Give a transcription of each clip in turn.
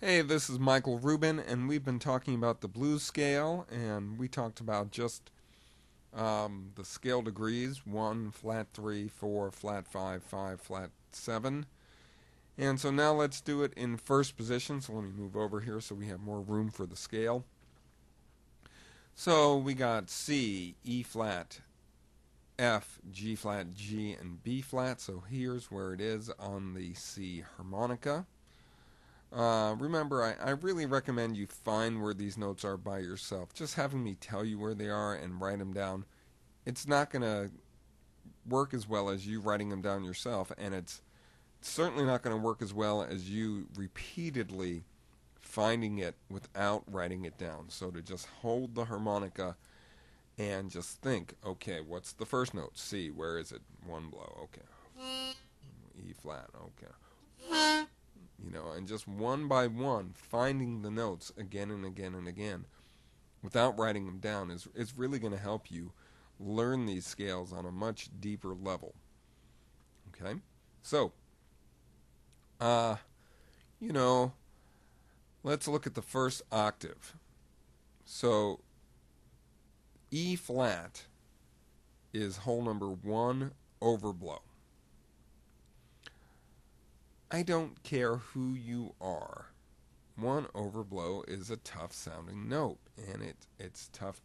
Hey, this is Michael Rubin, and we've been talking about the blues scale, and we talked about just the scale degrees 1, flat 3, 4, flat 5, 5, flat 7. And so now let's do it in first position. So let me move over here so we have more room for the scale. So we got C, E flat, F, G flat, G, and B flat. So here's where it is on the C harmonica. Remember, I really recommend you find where these notes are by yourself. Just having me tell you where they are and write them down, it's not going to work as well as you writing them down yourself, and it's certainly not going to work as well as you repeatedly finding it without writing it down. So to just hold the harmonica and just think, okay, what's the first note? C, where is it? One blow, okay. E flat, okay. And just one by one, finding the notes again and again and again without writing them down is really going to help you learn these scales on a much deeper level. Okay? So, let's look at the first octave. So, E flat is hole number 1 overblow. I don't care who you are. 1 overblow is a tough sounding note, and it's tough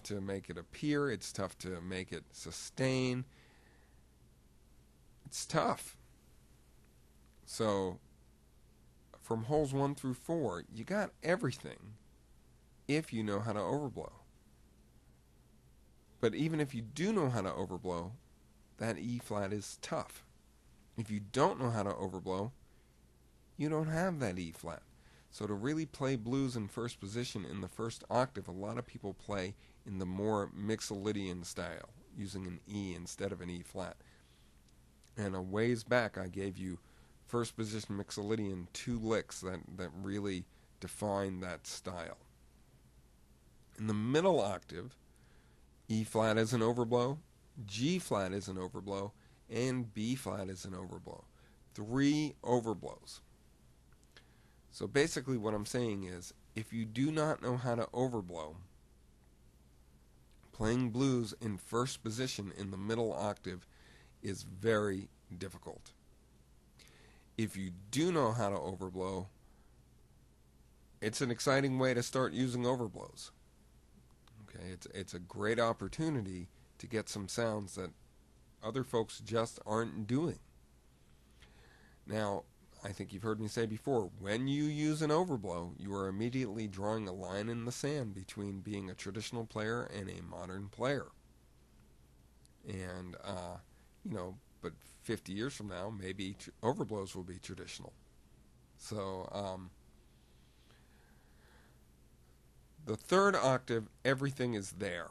to make it appear, it's tough to make it sustain. It's tough. So from holes 1 through 4, you got everything if you know how to overblow. But even if you do know how to overblow, that E flat is tough. If you don't know how to overblow, you don't have that E flat. So to really play blues in first position in the first octave, a lot of people play in the more Mixolydian style, using an E instead of an E flat. And a ways back, I gave you first position Mixolydian 2 licks that really define that style. In the middle octave, E flat is an overblow, G flat is an overblow, and B flat is an overblow. 3 overblows. So basically what I'm saying is, if you do not know how to overblow, playing blues in first position in the middle octave is very difficult. If you do know how to overblow, it's an exciting way to start using overblows. Okay, it's a great opportunity to get some sounds that other folks just aren't doing. Now, I think you've heard me say before, when you use an overblow, you are immediately drawing a line in the sand between being a traditional player and a modern player. And, but 50 years from now, maybe overblows will be traditional. So, the third octave, everything is there.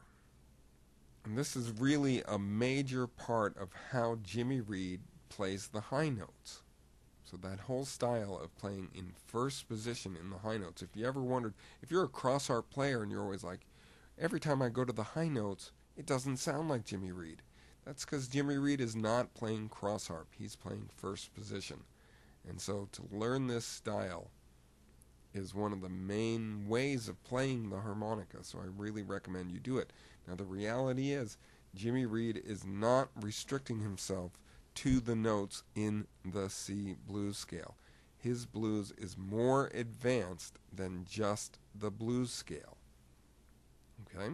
And this is really a major part of how Jimmy Reed plays the high notes. So that whole style of playing in first position in the high notes. If you ever wondered, if you're a cross-harp player and you're always like, every time I go to the high notes, it doesn't sound like Jimmy Reed. That's because Jimmy Reed is not playing cross-harp. He's playing first position. And so to learn this style is one of the main ways of playing the harmonica. So I really recommend you do it. Now the reality is, Jimmy Reed is not restricting himself to the notes in the C blues scale. His blues is more advanced than just the blues scale. Okay?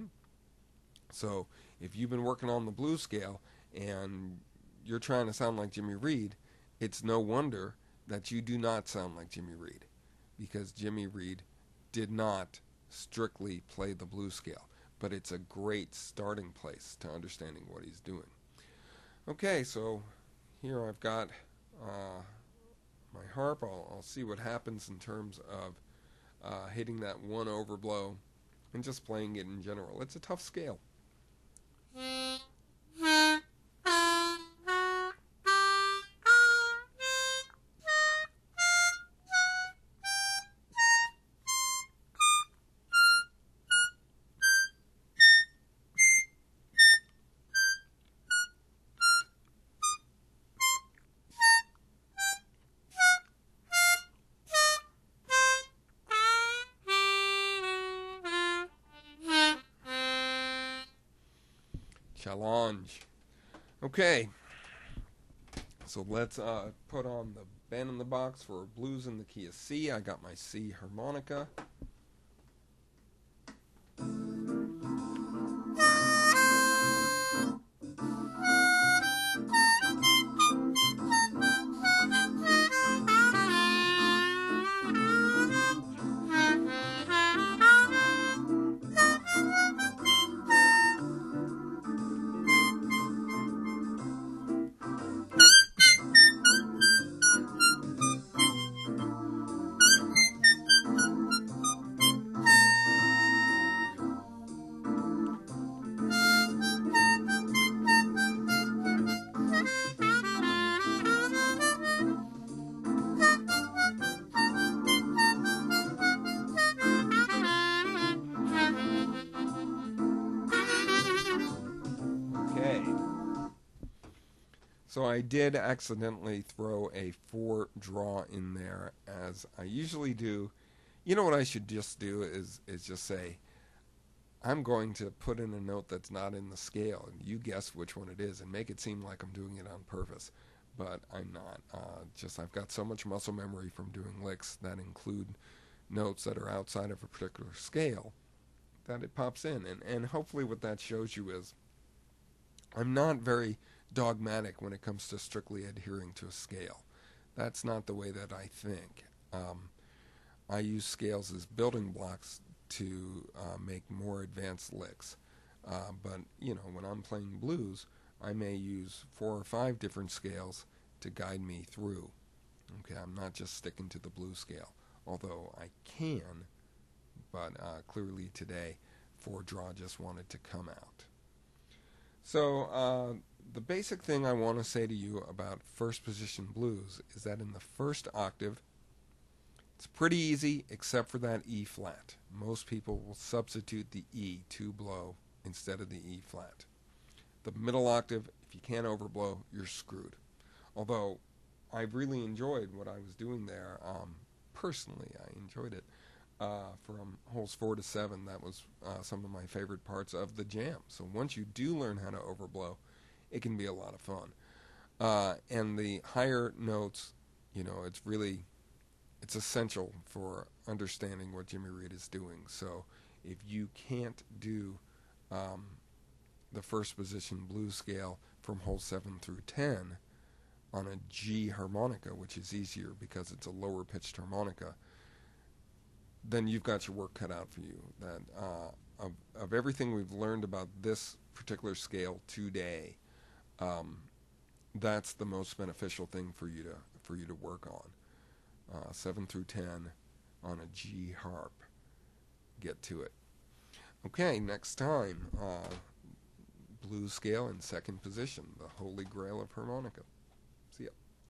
So if you've been working on the blues scale and you're trying to sound like Jimmy Reed, it's no wonder that you do not sound like Jimmy Reed, because Jimmy Reed did not strictly play the blues scale. But it's a great starting place to understanding what he's doing. Okay, so here I've got my harp. I'll see what happens in terms of hitting that 1 overblow and just playing it in general. It's a tough scale. Challenge. Okay, so let's put on the band in the box for blues in the key of C. I got my C harmonica. Okay. So I did accidentally throw a 4 draw in there, as I usually do. You know what I should just do is just say, I'm going to put in a note that's not in the scale, and you guess which one it is, and make it seem like I'm doing it on purpose. But I'm not. Just I've got so much muscle memory from doing licks that include notes that are outside of a particular scale that it pops in. And hopefully what that shows you is I'm not very dogmatic when it comes to strictly adhering to a scale. That's not the way that I think. I use scales as building blocks to make more advanced licks. But, you know, when I'm playing blues, I may use 4 or 5 different scales to guide me through. Okay, I'm not just sticking to the blues scale, although I can, but clearly today 4 draw just wanted to come out. So the basic thing I want to say to you about first position blues is that in the first octave, it's pretty easy except for that E flat. Most people will substitute the E to blow instead of the E flat. The middle octave, if you can't overblow, you're screwed. Although I really enjoyed what I was doing there. Personally, I enjoyed it. From holes 4 to 7, that was some of my favorite parts of the jam. So once you do learn how to overblow, it can be a lot of fun. And the higher notes, you know, it's essential for understanding what Jimmy Reed is doing. So if you can't do the first position blues scale from hole 7 through 10 on a G harmonica, which is easier because it's a lower pitched harmonica, then you've got your work cut out for you. That of everything we've learned about this particular scale today, that's the most beneficial thing for you to work on. 7 through 10 on a G harp. Get to it. Okay, next time, blues scale in second position, the holy grail of harmonica.